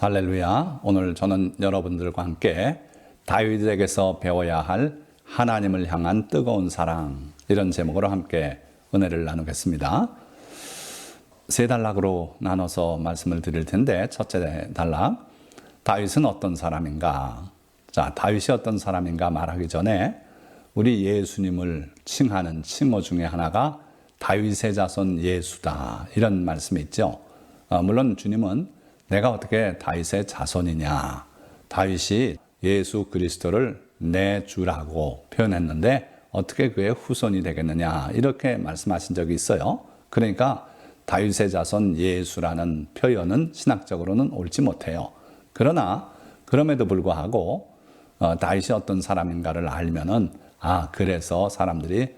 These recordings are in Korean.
할렐루야. 오늘 저는 여러분들과 함께 다윗에게서 배워야 할 하나님을 향한 뜨거운 사랑, 이런 제목으로 함께 은혜를 나누겠습니다. 세 단락으로 나눠서 말씀을 드릴 텐데, 첫째 단락, 다윗은 어떤 사람인가? 자, 다윗이 어떤 사람인가 말하기 전에 우리 예수님을 칭하는 칭호 중에 하나가 다윗의 자손 예수다, 이런 말씀이 있죠. 물론 주님은 내가 어떻게 다윗의 자손이냐, 다윗이 예수 그리스도를 내 주라고 표현했는데 어떻게 그의 후손이 되겠느냐, 이렇게 말씀하신 적이 있어요. 그러니까 다윗의 자손 예수라는 표현은 신학적으로는 옳지 못해요. 그러나 그럼에도 불구하고 다윗이 어떤 사람인가를 알면은, 그래서 사람들이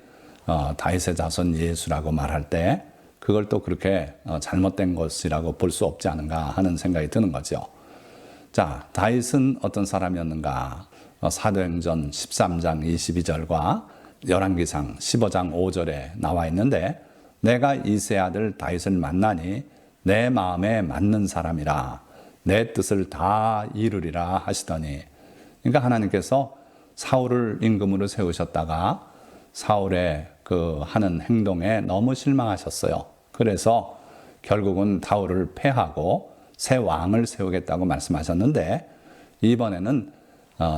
다윗의 자손 예수라고 말할 때 그걸 또 그렇게 잘못된 것이라고 볼 수 없지 않은가 하는 생각이 드는 거죠. 자, 다윗은 어떤 사람이었는가? 사도행전 13장 22절과 열왕기상 15장 5절에 나와 있는데, 내가 이새의 아들 다윗을 만나니 내 마음에 맞는 사람이라 내 뜻을 다 이루리라 하시더니, 그러니까 하나님께서 사울을 임금으로 세우셨다가 사울의 그 하는 행동에 너무 실망하셨어요. 그래서 결국은 다윗을 패하고 새 왕을 세우겠다고 말씀하셨는데, 이번에는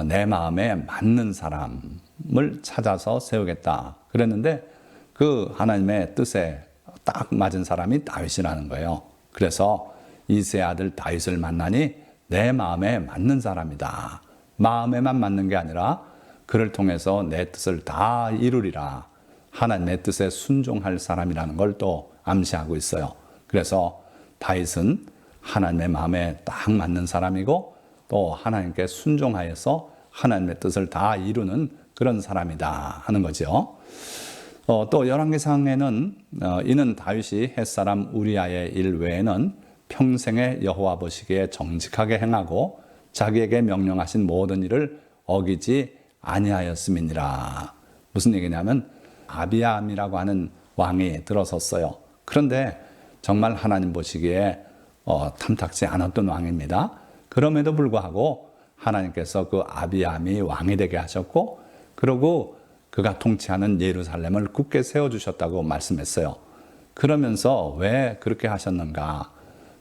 내 마음에 맞는 사람을 찾아서 세우겠다 그랬는데, 그 하나님의 뜻에 딱 맞은 사람이 다윗이라는 거예요. 그래서 이새의 아들 다윗을 만나니 내 마음에 맞는 사람이다. 마음에만 맞는 게 아니라 그를 통해서 내 뜻을 다 이루리라, 하나님의 뜻에 순종할 사람이라는 걸 또 암시하고 있어요. 그래서 다윗은 하나님의 마음에 딱 맞는 사람이고, 또 하나님께 순종하여서 하나님의 뜻을 다 이루는 그런 사람이다 하는 거죠. 또 열왕기상에는 이는 다윗이 햇사람 우리아의 일 외에는 평생에 여호와 보시기에 정직하게 행하고 자기에게 명령하신 모든 일을 어기지 아니하였음이니라. 무슨 얘기냐면, 아비암이라고 하는 왕이 들어섰어요. 그런데 정말 하나님 보시기에 탐탁지 않았던 왕입니다. 그럼에도 불구하고 하나님께서 그 아비암이 왕이 되게 하셨고, 그리고 그가 통치하는 예루살렘을 굳게 세워주셨다고 말씀했어요. 그러면서 왜 그렇게 하셨는가?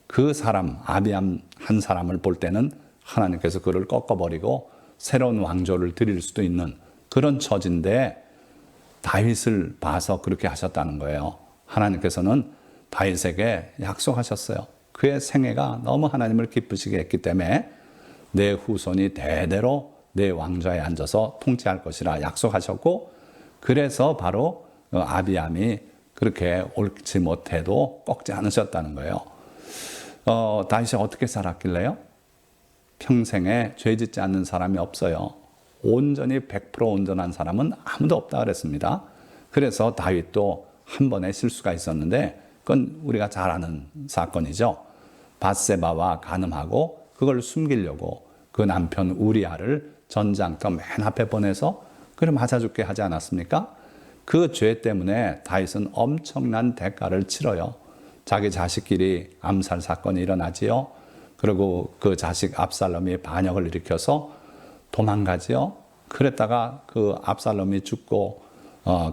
그 사람, 아비암 한 사람을 볼 때는 하나님께서 그를 꺾어버리고 새로운 왕조를 드릴 수도 있는 그런 처지인데, 다윗을 봐서 그렇게 하셨다는 거예요. 하나님께서는 다윗에게 약속하셨어요. 그의 생애가 너무 하나님을 기쁘시게 했기 때문에 내 후손이 대대로 내 왕좌에 앉아서 통치할 것이라 약속하셨고, 그래서 바로 아비암이 그렇게 옳지 못해도 꺾지 않으셨다는 거예요. 다윗이 어떻게 살았길래요? 평생에 죄 짓지 않는 사람이 없어요. 온전히 100% 온전한 사람은 아무도 없다 그랬습니다. 그래서 다윗도 한 번의 실수가 있었는데, 그건 우리가 잘 아는 사건이죠. 밧세바와 간음하고 그걸 숨기려고 그 남편 우리아를 전장터 맨 앞에 보내서 그를 맞아 죽게 하지 않았습니까? 그 죄 때문에 다윗은 엄청난 대가를 치러요. 자기 자식끼리 암살 사건이 일어나지요. 그리고 그 자식 압살롬이 반역을 일으켜서 도망가지요. 그랬다가 그 압살롬이 죽고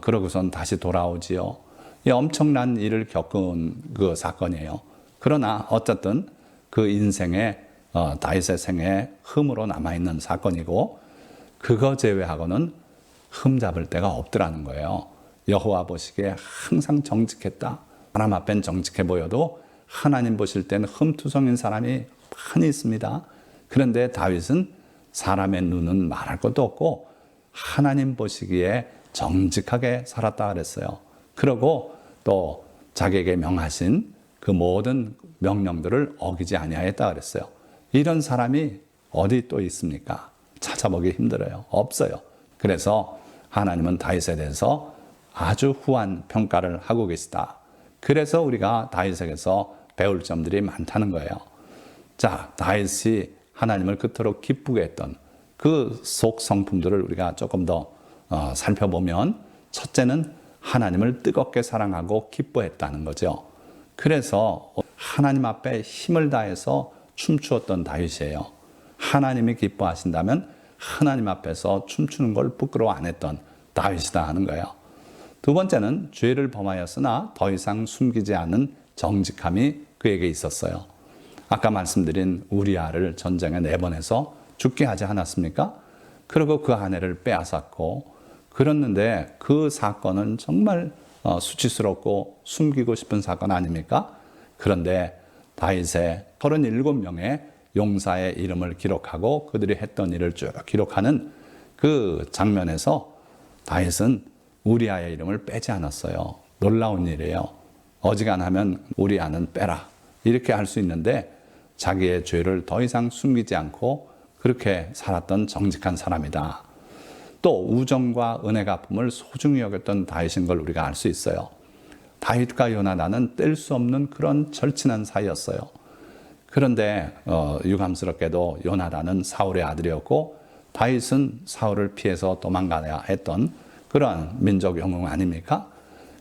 그러고선 다시 돌아오지요. 이 엄청난 일을 겪은 그 사건이에요. 그러나 어쨌든 그 인생에 다윗의 생에 흠으로 남아있는 사건이고, 그거 제외하고는 흠 잡을 데가 없더라는 거예요. 여호와 보시기에 항상 정직했다. 사람 앞엔 정직해 보여도 하나님 보실 때는 흠투성인 사람이 많이 있습니다. 그런데 다윗은 사람의 눈은 말할 것도 없고 하나님 보시기에 정직하게 살았다 그랬어요. 그리고 또 자기에게 명하신 그 모든 명령들을 어기지 아니하였다 그랬어요. 이런 사람이 어디 또 있습니까? 찾아보기 힘들어요. 없어요. 그래서 하나님은 다윗에 대해서 아주 후한 평가를 하고 계시다. 그래서 우리가 다윗에게서 배울 점들이 많다는 거예요. 자, 다윗이 하나님을 그토록 기쁘게 했던 그 속 성품들을 우리가 조금 더 살펴보면, 첫째는 하나님을 뜨겁게 사랑하고 기뻐했다는 거죠. 그래서 하나님 앞에 힘을 다해서 춤추었던 다윗이에요. 하나님이 기뻐하신다면 하나님 앞에서 춤추는 걸 부끄러워 안 했던 다윗이다 하는 거예요. 두 번째는 죄를 범하였으나 더 이상 숨기지 않은 정직함이 그에게 있었어요. 아까 말씀드린 우리아를 전쟁에 내보내서 죽게 하지 않았습니까? 그리고 그 아내를 빼앗았고 그랬는데 그 사건은 정말 수치스럽고 숨기고 싶은 사건 아닙니까? 그런데 다윗의 37명의 용사의 이름을 기록하고 그들이 했던 일을 쭉 기록하는 그 장면에서 다윗은 우리아의 이름을 빼지 않았어요. 놀라운 일이에요. 어지간하면 우리아는 빼라 이렇게 할 수 있는데 자기의 죄를 더 이상 숨기지 않고 그렇게 살았던 정직한 사람이다. 또 우정과 은혜 갚음을 소중히 여겼던 다윗인 걸 우리가 알 수 있어요. 다윗과 요나단은 뗄 수 없는 그런 절친한 사이였어요. 그런데 유감스럽게도 요나단은 사울의 아들이었고 다윗은 사울을 피해서 도망가야 했던 그러한 민족 영웅 아닙니까?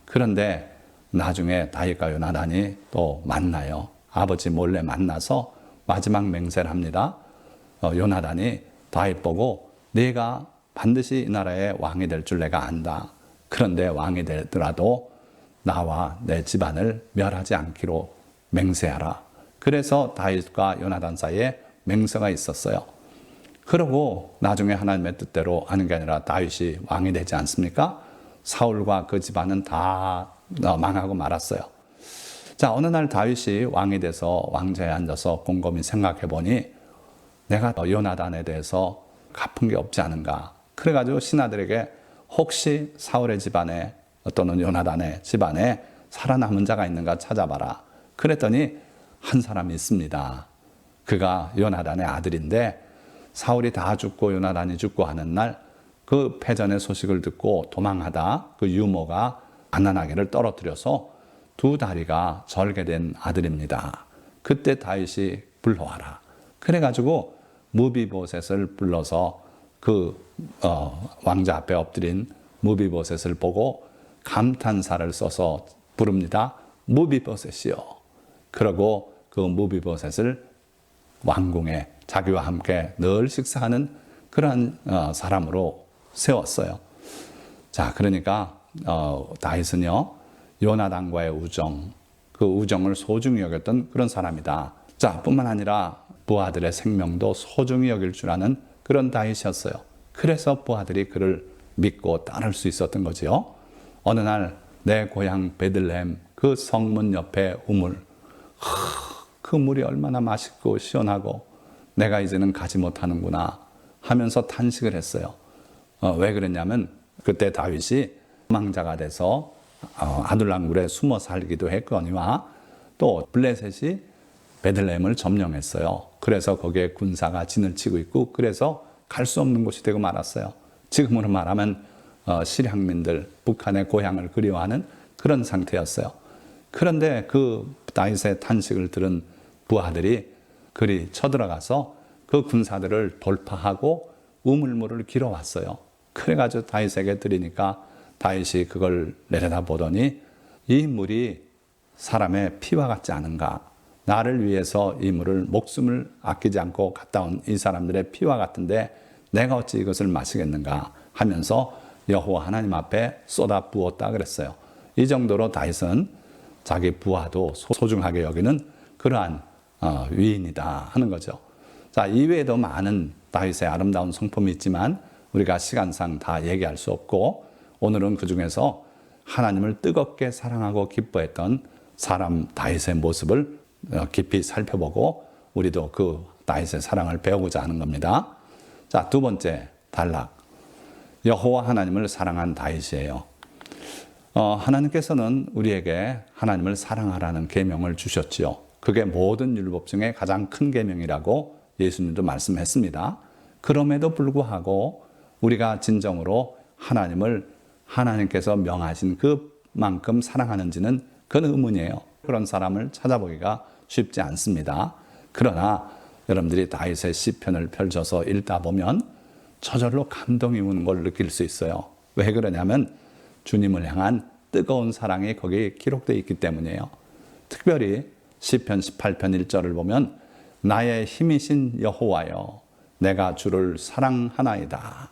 그런데 나중에 다윗과 요나단이 또 만나요. 아버지 몰래 만나서 마지막 맹세를 합니다. 요나단이 다윗 보고 네가 반드시 이 나라의 왕이 될 줄 내가 안다. 그런데 왕이 되더라도 나와 내 집안을 멸하지 않기로 맹세하라. 그래서 다윗과 요나단 사이에 맹세가 있었어요. 그러고 나중에 하나님의 뜻대로 하는 게 아니라 다윗이 왕이 되지 않습니까? 사울과 그 집안은 다 망하고 말았어요. 자, 어느 날 다윗이 왕이 돼서 왕좌에 앉아서 곰곰이 생각해 보니 내가 요나단에 대해서 갚은 게 없지 않은가. 그래가지고 신하들에게 혹시 사울의 집안에 또는 요나단의 집안에 살아남은 자가 있는가 찾아봐라. 그랬더니 한 사람이 있습니다. 그가 요나단의 아들인데 사울이 다 죽고 요나단이 죽고 하는 날 그 패전의 소식을 듣고 도망하다 그 유모가 가난하게를 떨어뜨려서 두 다리가 절개된 아들입니다. 그때 다윗이 불러와라. 그래가지고 무비보셋을 불러서 그 왕자 앞에 엎드린 무비보셋을 보고 감탄사를 써서 부릅니다. 무비보셋이요. 그러고 그 무비보셋을 왕궁에 자기와 함께 늘 식사하는 그러한 사람으로 세웠어요. 자, 그러니까 다윗은요 요나단과의 우정, 그 우정을 소중히 여겼던 그런 사람이다. 자, 뿐만 아니라 부하들의 생명도 소중히 여길 줄 아는 그런 다윗이었어요. 그래서 부하들이 그를 믿고 따를 수 있었던 거지요. 어느 날 내 고향 베들레헴 그 성문 옆에 우물, 그 물이 얼마나 맛있고 시원하고 내가 이제는 가지 못하는구나 하면서 탄식을 했어요. 왜 그랬냐면 그때 다윗이 도망자가 돼서 아둘람굴에 숨어 살기도 했거니와 또 블레셋이 베들레헴을 점령했어요. 그래서 거기에 군사가 진을 치고 있고 그래서 갈 수 없는 곳이 되고 말았어요. 지금으로 말하면 실향민들, 북한의 고향을 그리워하는 그런 상태였어요. 그런데 그 다윗의 탄식을 들은 부하들이 그리 쳐들어가서 그 군사들을 돌파하고 우물물을 길어왔어요. 그래가지고 다윗에게 드리니까 다윗이 그걸 내려다보더니 이 물이 사람의 피와 같지 않은가. 나를 위해서 이 물을 목숨을 아끼지 않고 갔다 온 이 사람들의 피와 같은데 내가 어찌 이것을 마시겠는가 하면서 여호와 하나님 앞에 쏟아 부었다 그랬어요. 이 정도로 다윗은 자기 부하도 소중하게 여기는 그러한 위인이다 하는 거죠. 자, 이외에도 많은 다윗의 아름다운 성품이 있지만 우리가 시간상 다 얘기할 수 없고 오늘은 그 중에서 하나님을 뜨겁게 사랑하고 기뻐했던 사람 다윗의 모습을 깊이 살펴보고 우리도 그 다윗의 사랑을 배우고자 하는 겁니다. 자, 두 번째 단락. 여호와 하나님을 사랑한 다윗이에요. 하나님께서는 우리에게 하나님을 사랑하라는 계명을 주셨지요. 그게 모든 율법 중에 가장 큰 계명이라고 예수님도 말씀했습니다. 그럼에도 불구하고 우리가 진정으로 하나님을 하나님께서 명하신 그만큼 사랑하는지는 그건 의문이에요. 그런 사람을 찾아보기가 쉽지 않습니다. 그러나 여러분들이 다윗의 시편을 펼쳐서 읽다 보면 저절로 감동이 오는 걸 느낄 수 있어요. 왜 그러냐면 주님을 향한 뜨거운 사랑이 거기에 기록되어 있기 때문이에요. 특별히 시편 18편 1절을 보면 나의 힘이신 여호와여 내가 주를 사랑하나이다.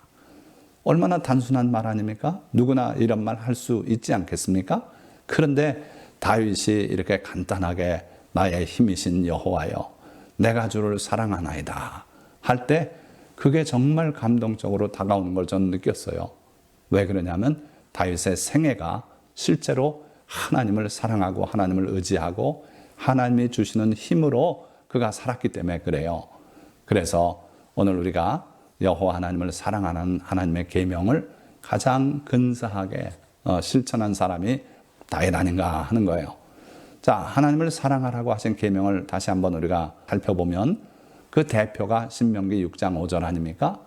얼마나 단순한 말 아닙니까? 누구나 이런 말 할 수 있지 않겠습니까? 그런데 다윗이 이렇게 간단하게 나의 힘이신 여호와여 내가 주를 사랑하나이다 할 때 그게 정말 감동적으로 다가오는 걸 저는 느꼈어요. 왜 그러냐면 다윗의 생애가 실제로 하나님을 사랑하고 하나님을 의지하고 하나님이 주시는 힘으로 그가 살았기 때문에 그래요. 그래서 오늘 우리가 여호와 하나님을 사랑하는 하나님의 계명을 가장 근사하게 실천한 사람이 다윗 아닌가 하는 거예요. 자, 하나님을 사랑하라고 하신 계명을 다시 한번 우리가 살펴보면 그 대표가 신명기 6장 5절 아닙니까?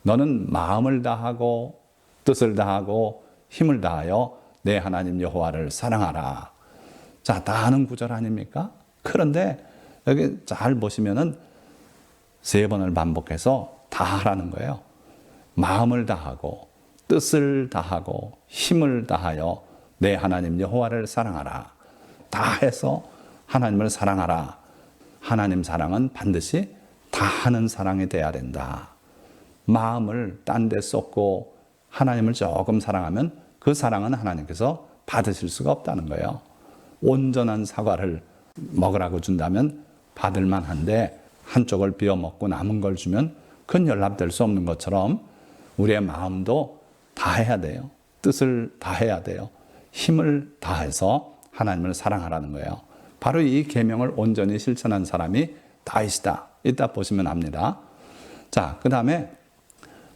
너는 마음을 다하고 뜻을 다하고 힘을 다하여 내 하나님 여호와를 사랑하라. 자, 다 아는 구절 아닙니까? 그런데 여기 잘 보시면은 3번을 반복해서 다 하라는 거예요. 마음을 다하고 뜻을 다하고 힘을 다하여 내 하나님 여호와를 사랑하라. 다 해서 하나님을 사랑하라. 하나님 사랑은 반드시 다 하는 사랑이 돼야 된다. 마음을 딴 데 쏟고 하나님을 조금 사랑하면 그 사랑은 하나님께서 받으실 수가 없다는 거예요. 온전한 사과를 먹으라고 준다면 받을 만한데 한쪽을 비워 먹고 남은 걸 주면 그건 연락될 수 없는 것처럼 우리의 마음도 다 해야 돼요. 뜻을 다 해야 돼요. 힘을 다해서 하나님을 사랑하라는 거예요. 바로 이 계명을 온전히 실천한 사람이 다윗이다. 이따 보시면 압니다. 자, 그 다음에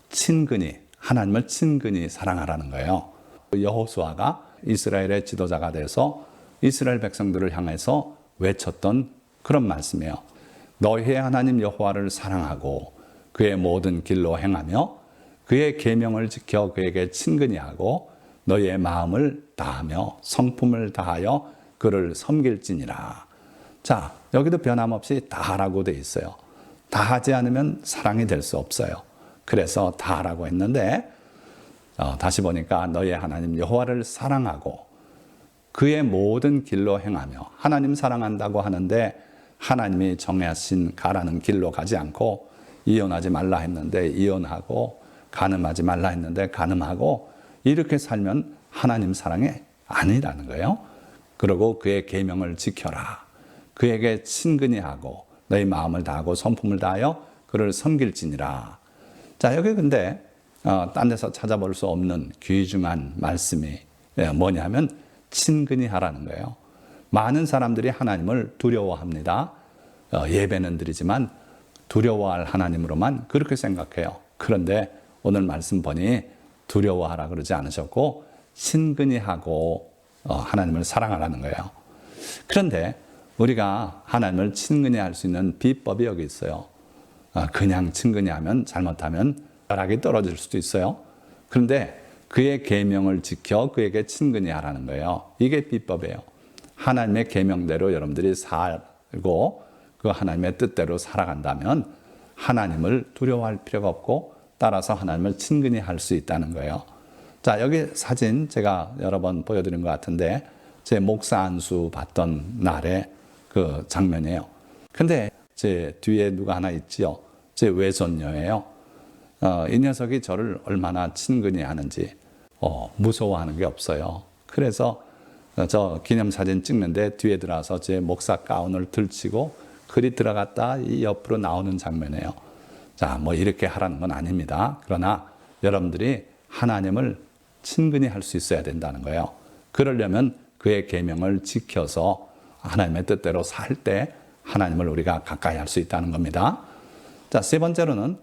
친근히 하나님을 친근히 사랑하라는 거예요. 여호수아가 이스라엘의 지도자가 돼서 이스라엘 백성들을 향해서 외쳤던 그런 말씀이에요. 너희의 하나님 여호와를 사랑하고 그의 모든 길로 행하며 그의 계명을 지켜 그에게 친근히 하고 너희의 마음을 다하며 성품을 다하여 그를 섬길지니라. 자, 여기도 변함없이 다하라고 돼 있어요. 다하지 않으면 사랑이 될 수 없어요. 그래서 다하라고 했는데 다시 보니까 너희의 하나님 여호와를 사랑하고 그의 모든 길로 행하며 하나님 사랑한다고 하는데 하나님이 정하신 가라는 길로 가지 않고 이혼하지 말라 했는데 이혼하고 간음하지 말라 했는데 간음하고 이렇게 살면 하나님 사랑이 아니라는 거예요. 그리고 그의 계명을 지켜라. 그에게 친근히 하고 너희 마음을 다하고 성품을 다하여 그를 섬길지니라. 자, 여기 근데 딴 데서 찾아볼 수 없는 귀중한 말씀이 뭐냐면 친근히 하라는 거예요. 많은 사람들이 하나님을 두려워합니다. 예배는 드리지만 두려워할 하나님으로만 그렇게 생각해요. 그런데 오늘 말씀 보니 두려워하라 그러지 않으셨고 친근히 하고 하나님을 사랑하라는 거예요. 그런데 우리가 하나님을 친근히 할 수 있는 비법이 여기 있어요. 그냥 친근히 하면 잘못하면 벼락이 떨어질 수도 있어요. 그런데 그의 계명을 지켜 그에게 친근히 하라는 거예요. 이게 비법이에요. 하나님의 계명대로 여러분들이 살고 그 하나님의 뜻대로 살아간다면 하나님을 두려워할 필요가 없고 따라서 하나님을 친근히 할 수 있다는 거예요. 자, 여기 사진 제가 여러 번 보여드린 것 같은데 제 목사 안수 받던 날의 그 장면이에요. 근데 제 뒤에 누가 하나 있지요. 제 외손녀예요. 이 녀석이 저를 얼마나 친근히 하는지 무서워하는 게 없어요. 그래서 저 기념사진 찍는데 뒤에 들어와서 제 목사 가운을 들치고 그리 들어갔다 이 옆으로 나오는 장면이에요. 자, 뭐 이렇게 하라는 건 아닙니다. 그러나 여러분들이 하나님을 친근히 할 수 있어야 된다는 거예요. 그러려면 그의 계명을 지켜서 하나님의 뜻대로 살 때 하나님을 우리가 가까이 할 수 있다는 겁니다. 자, 세 번째로는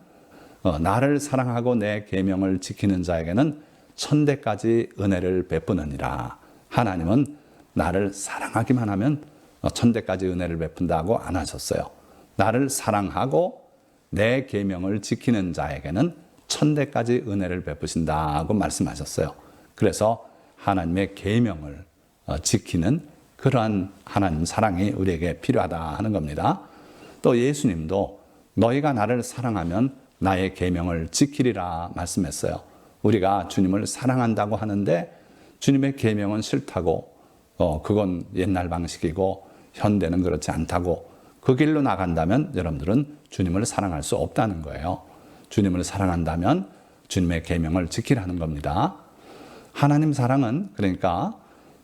나를 사랑하고 내 계명을 지키는 자에게는 천대까지 은혜를 베푸느니라. 하나님은 나를 사랑하기만 하면 천대까지 은혜를 베푼다고 안 하셨어요. 나를 사랑하고 내 계명을 지키는 자에게는 천대까지 은혜를 베푸신다고 말씀하셨어요. 그래서 하나님의 계명을 지키는 그러한 하나님 사랑이 우리에게 필요하다 하는 겁니다. 또 예수님도 너희가 나를 사랑하면 나의 계명을 지키리라 말씀했어요. 우리가 주님을 사랑한다고 하는데 주님의 계명은 싫다고 그건 옛날 방식이고 현대는 그렇지 않다고 그 길로 나간다면 여러분들은 주님을 사랑할 수 없다는 거예요. 주님을 사랑한다면 주님의 계명을 지키라는 겁니다. 하나님 사랑은 그러니까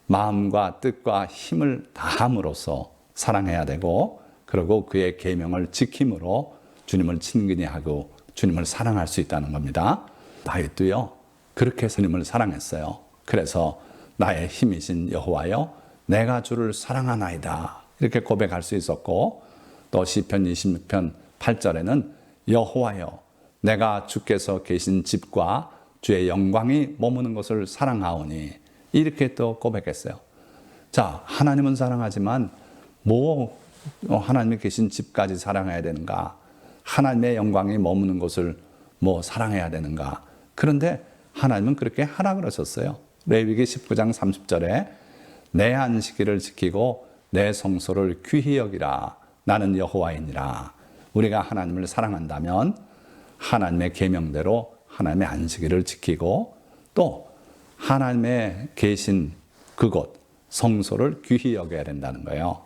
마음과 뜻과 힘을 다함으로써 사랑해야 되고, 그리고 그의 계명을 지킴으로 주님을 친근히 하고 주님을 사랑할 수 있다는 겁니다. 다윗도요, 그렇게 주님을 사랑했어요. 그래서 나의 힘이신 여호와여, 내가 주를 사랑하나이다, 이렇게 고백할 수 있었고, 또 시편 26편 8절에는 여호와여, 내가 주께서 계신 집과 주의 영광이 머무는 것을 사랑하오니, 이렇게 또 고백했어요. 자, 하나님은 사랑하지만 하나님이 계신 집까지 사랑해야 되는가? 하나님의 영광이 머무는 곳을 사랑해야 되는가? 그런데 하나님은 그렇게 하라 그러셨어요. 레위기 19장 30절에 내 안식일을 지키고 내 성소를 귀히 여기라. 나는 여호와이니라. 우리가 하나님을 사랑한다면 하나님의 계명대로 하나님의 안식일을 지키고, 또 하나님의 계신 그곳 성소를 귀히 여겨야 된다는 거예요.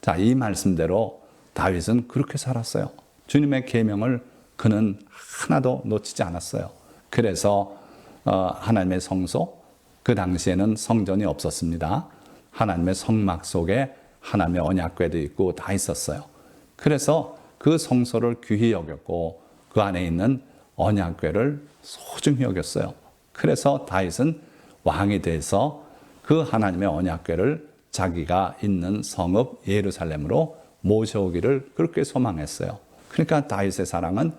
자, 이 말씀대로 다윗은 그렇게 살았어요. 주님의 계명을 그는 하나도 놓치지 않았어요. 그래서 하나님의 성소, 그 당시에는 성전이 없었습니다. 하나님의 성막 속에 하나님의 언약궤도 있고 다 있었어요. 그래서 그 성소를 귀히 여겼고 그 안에 있는 언약궤를 소중히 여겼어요. 그래서 다윗은 왕이 돼서 그 하나님의 언약궤를 자기가 있는 성읍 예루살렘으로 모셔오기를 그렇게 소망했어요. 그러니까 다윗의 사랑은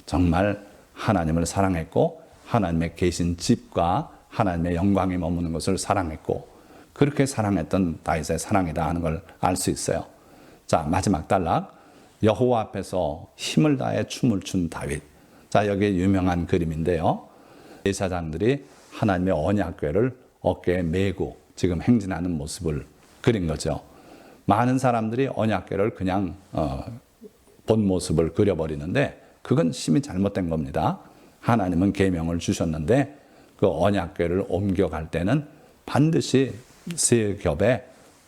정말 하나님을 사랑했고, 하나님의 계신 집과 하나님의 영광이 머무는 것을 사랑했고, 그렇게 사랑했던 다윗의 사랑이다 하는 걸 알 수 있어요. 자, 마지막 단락, 여호와 앞에서 힘을 다해 춤을 춘 다윗. 자, 여기 유명한 그림인데요, 제사장들이 하나님의 언약궤를 어깨에 메고 지금 행진하는 모습을 그린 거죠. 많은 사람들이 언약궤를 그냥 본 모습을 그려버리는데 그건 심히 잘못된 겁니다. 하나님은 계명을 주셨는데 그 언약궤를 옮겨갈 때는 반드시 세 겹에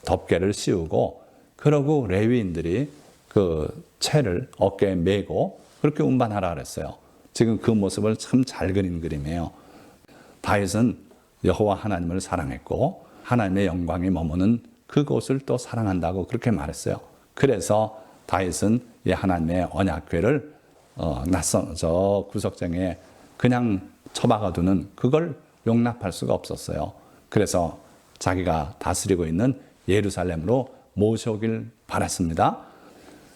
덮개를 씌우고, 그러고 레위인들이 그 채를 어깨에 메고 그렇게 운반하라 그랬어요. 지금 그 모습을 참 잘 그린 그림이에요. 다윗은 여호와 하나님을 사랑했고 하나님의 영광이 머무는 그곳을 또 사랑한다고 그렇게 말했어요. 그래서 다윗은 이 하나님의 언약궤를 낯선 저 구석쟁이에 그냥 처박아두는 그걸 용납할 수가 없었어요. 그래서 자기가 다스리고 있는 예루살렘으로 모셔오길 바랐습니다.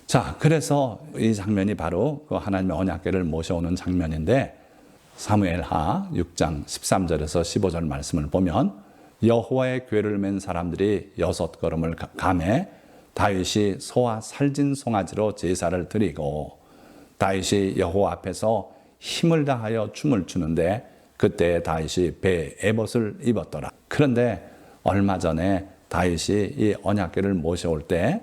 자, 그래서 이 장면이 바로 그 하나님의 언약궤를 모셔오는 장면인데, 사무엘하 6장 13절에서 15절 말씀을 보면 여호와의 궤를 맨 사람들이 6걸음을 가매 다윗이 소와 살진 송아지로 제사를 드리고, 다윗이 여호와 앞에서 힘을 다하여 춤을 추는데 그때 다윗이 배에 에봇을 입었더라. 그런데 얼마 전에 다윗이 이 언약궤를 모셔올 때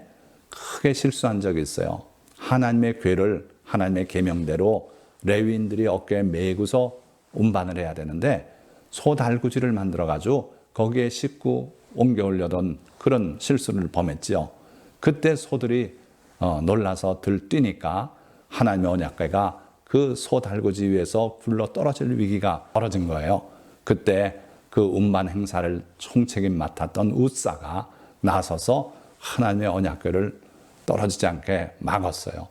크게 실수한 적이 있어요. 하나님의 궤를 하나님의 계명대로 레위인들이 어깨에 메고서 운반을 해야 되는데 소 달구지를 만들어가지고 거기에 싣고 옮겨오려던 그런 실수를 범했지요. 그때 소들이 놀라서 들뛰니까 하나님의 언약궤가 그 소 달구지 위에서 굴러 떨어질 위기가 벌어진 거예요. 그때 그 운반 행사를 총책임 맡았던 우사가 나서서 하나님의 언약궤를 떨어지지 않게 막았어요.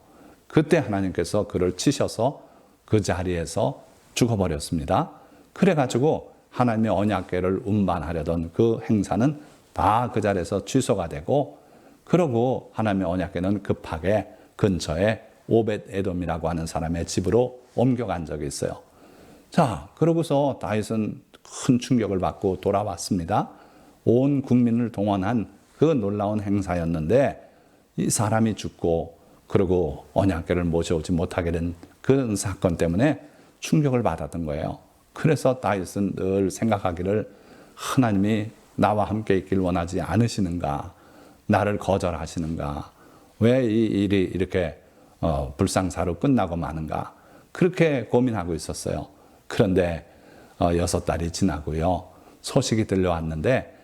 그때 하나님께서 그를 치셔서 그 자리에서 죽어버렸습니다. 그래가지고 하나님의 언약궤를 운반하려던 그 행사는 다 그 자리에서 취소가 되고, 그러고 하나님의 언약궤는 급하게 근처에 오벳 에돔이라고 하는 사람의 집으로 옮겨간 적이 있어요. 자, 그러고서 다윗은 큰 충격을 받고 돌아왔습니다. 온 국민을 동원한 그 놀라운 행사였는데 이 사람이 죽고 그리고 언약궤를 모셔오지 못하게 된 그런 사건 때문에 충격을 받았던 거예요. 그래서 다윗은 늘 생각하기를, 하나님이 나와 함께 있길 원하지 않으시는가? 나를 거절하시는가? 왜 이 일이 이렇게 불상사로 끝나고 마는가? 그렇게 고민하고 있었어요. 그런데 6달이 지나고요, 소식이 들려왔는데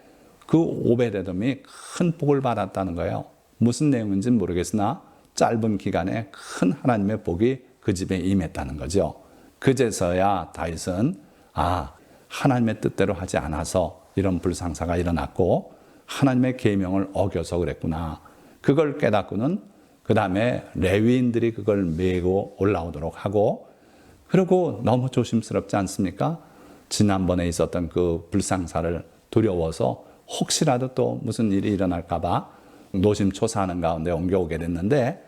그 오벳에돔이 큰 복을 받았다는 거예요. 무슨 내용인지는 모르겠으나 짧은 기간에 큰 하나님의 복이 그 집에 임했다는 거죠. 그제서야 다윗은 하나님의 뜻대로 하지 않아서 이런 불상사가 일어났고 하나님의 계명을 어겨서 그랬구나. 그걸 깨닫고는 그 다음에 레위인들이 그걸 메고 올라오도록 하고, 그리고 너무 조심스럽지 않습니까? 지난번에 있었던 그 불상사를 두려워서 혹시라도 또 무슨 일이 일어날까 봐 노심초사하는 가운데 옮겨오게 됐는데,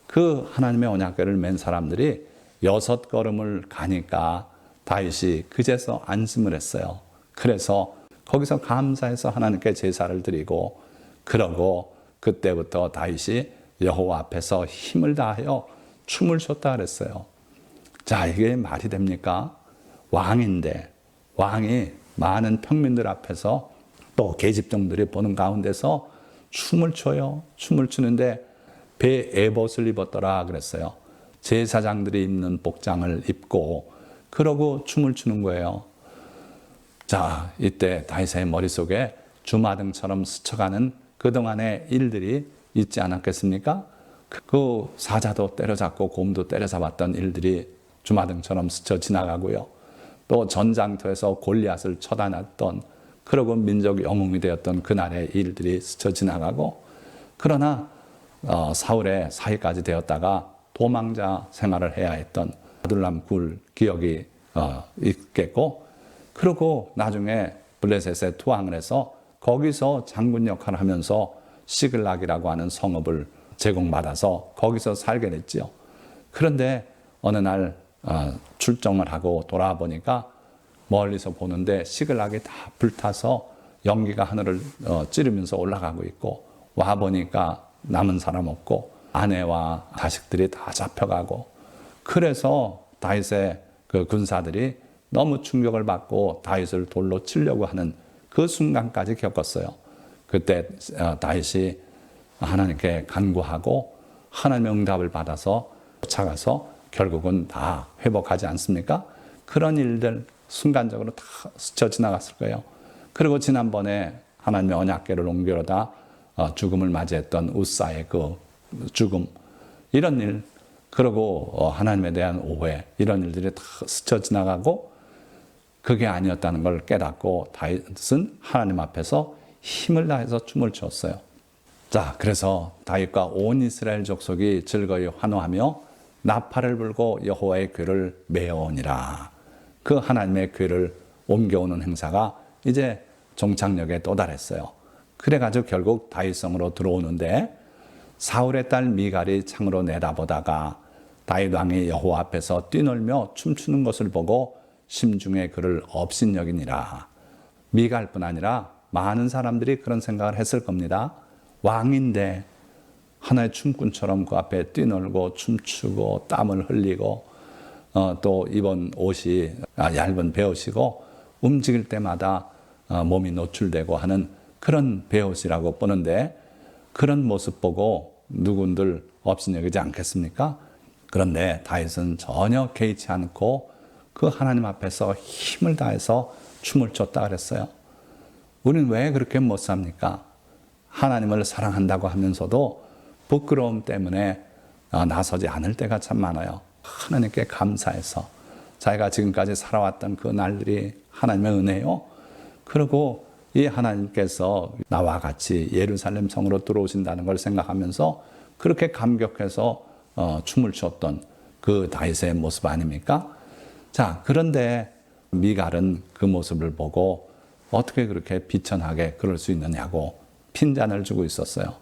그 하나님의 언약궤를 맨 사람들이 6걸음을 가니까 다윗이 그제서 안심을 했어요. 그래서 거기서 감사해서 하나님께 제사를 드리고, 그러고 그때부터 다윗이 여호와 앞에서 힘을 다하여 춤을 췄다 그랬어요. 자, 이게 말이 됩니까? 왕인데, 왕이 많은 평민들 앞에서 또 계집종들이 보는 가운데서 춤을 춰요. 춤을 추는데 배에 에봇을 입었더라 그랬어요. 제사장들이 입는 복장을 입고 그러고 춤을 추는 거예요. 자, 이때 다윗의 머릿속에 주마등처럼 스쳐가는 그동안의 일들이 있지 않았겠습니까? 그 사자도 때려잡고 곰도 때려잡았던 일들이 주마등처럼 스쳐 지나가고요. 또 전장터에서 골리앗을 쳐다놨던, 그러고 민족 영웅이 되었던 그날의 일들이 스쳐 지나가고, 그러나 사울의 사위까지 되었다가 도망자 생활을 해야 했던 아둘람 굴 기억이 있겠고, 그리고 나중에 블레셋에 투항을 해서 거기서 장군 역할을 하면서 시글락이라고 하는 성읍을 제공받아서 거기서 살게 됐죠. 그런데 어느 날 출정을 하고 돌아와 보니까 멀리서 보는데 시글락이 다 불타서 연기가 하늘을 찌르면서 올라가고 있고, 와 보니까 남은 사람 없고 아내와 자식들이 다 잡혀가고, 그래서 다윗의 그 군사들이 너무 충격을 받고 다윗을 돌로 치려고 하는 그 순간까지 겪었어요. 그때 다윗이 하나님께 간구하고 하나님의 응답을 받아서 쫓아가서 결국은 다 회복하지 않습니까? 그런 일들 순간적으로 다 스쳐 지나갔을 거예요. 그리고 지난번에 하나님의 언약궤를 옮겨다 죽음을 맞이했던 우사의 그 죽음, 이런 일, 그리고 하나님에 대한 오해, 이런 일들이 다 스쳐 지나가고 그게 아니었다는 걸 깨닫고 다윗은 하나님 앞에서 힘을 다해서 춤을 추었어요. 자, 그래서 다윗과 온 이스라엘 족속이 즐거이 환호하며 나팔을 불고 여호와의 궤를 메어오니라. 그 하나님의 궤를 옮겨오는 행사가 이제 종착역에 도달했어요. 그래가지고 결국 다윗성으로 들어오는데, 사울의 딸 미갈이 창으로 내다보다가 다윗 왕이 여호와 앞에서 뛰놀며 춤추는 것을 보고 심중에 그를 업신여기니라. 미갈뿐 아니라 많은 사람들이 그런 생각을 했을 겁니다. 왕인데 하나의 춤꾼처럼 그 앞에 뛰놀고 춤추고 땀을 흘리고 또 입은 옷이 얇은 베옷이고 움직일 때마다 몸이 노출되고 하는 그런 베옷이라고 보는데, 그런 모습 보고 누군들 업신여기지 않겠습니까? 그런데 다윗은 전혀 개의치 않고 그 하나님 앞에서 힘을 다해서 춤을 췄다 그랬어요. 우리는 왜 그렇게 못 삽니까? 하나님을 사랑한다고 하면서도 부끄러움 때문에 나서지 않을 때가 참 많아요. 하나님께 감사해서 자기가 지금까지 살아왔던 그 날들이 하나님의 은혜요. 그리고 이 하나님께서 나와 같이 예루살렘 성으로 들어오신다는 걸 생각하면서 그렇게 감격해서 춤을 췄던 그 다윗의 모습 아닙니까? 자, 그런데 미갈은 그 모습을 보고 어떻게 그렇게 비천하게 그럴 수 있느냐고 핀잔을 주고 있었어요.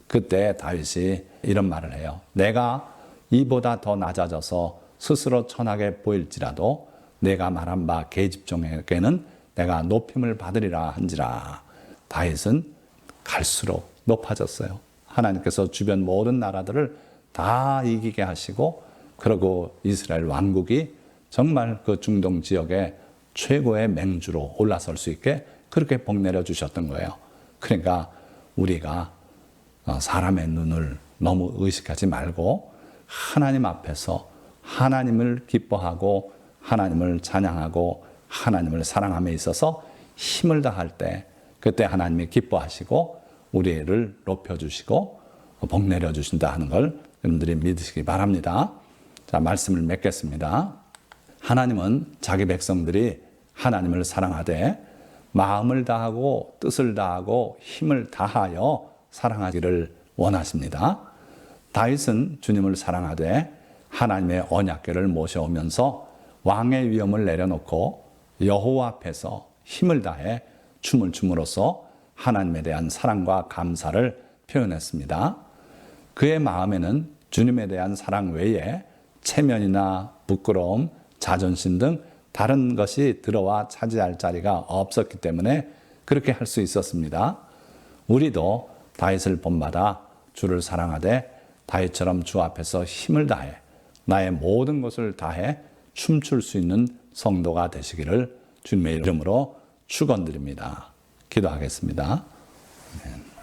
그때 다윗이 이런 말을 해요. 내가 이보다 더 낮아져서 스스로 천하게 보일지라도 내가 말한 바 계집종에게는 내가 높임을 받으리라 한지라. 다윗은 갈수록 높아졌어요. 하나님께서 주변 모든 나라들을 다 이기게 하시고, 그리고 이스라엘 왕국이 정말 그 중동 지역의 최고의 맹주로 올라설 수 있게 그렇게 복 내려 주셨던 거예요. 그러니까 우리가 사람의 눈을 너무 의식하지 말고 하나님 앞에서 하나님을 기뻐하고 하나님을 찬양하고 하나님을 사랑함에 있어서 힘을 다할 때, 그때 하나님이 기뻐하시고 우리를 높여주시고 복 내려주신다 하는 걸 여러분들이 믿으시기 바랍니다. 자, 말씀을 맺겠습니다. 하나님은 자기 백성들이 하나님을 사랑하되 마음을 다하고 뜻을 다하고 힘을 다하여 사랑하기를 원하십니다. 다윗은 주님을 사랑하되 하나님의 언약궤를 모셔오면서 왕의 위엄을 내려놓고 여호와 앞에서 힘을 다해 춤을 춤으로써 하나님에 대한 사랑과 감사를 표현했습니다. 그의 마음에는 주님에 대한 사랑 외에 체면이나 부끄러움, 자존심 등 다른 것이 들어와 차지할 자리가 없었기 때문에 그렇게 할 수 있었습니다. 우리도 다윗을 본받아 주를 사랑하되 다윗처럼 주 앞에서 힘을 다해 나의 모든 것을 다해 춤출 수 있는 성도가 되시기를 주님의 이름으로 축원드립니다. 기도하겠습니다. 아멘.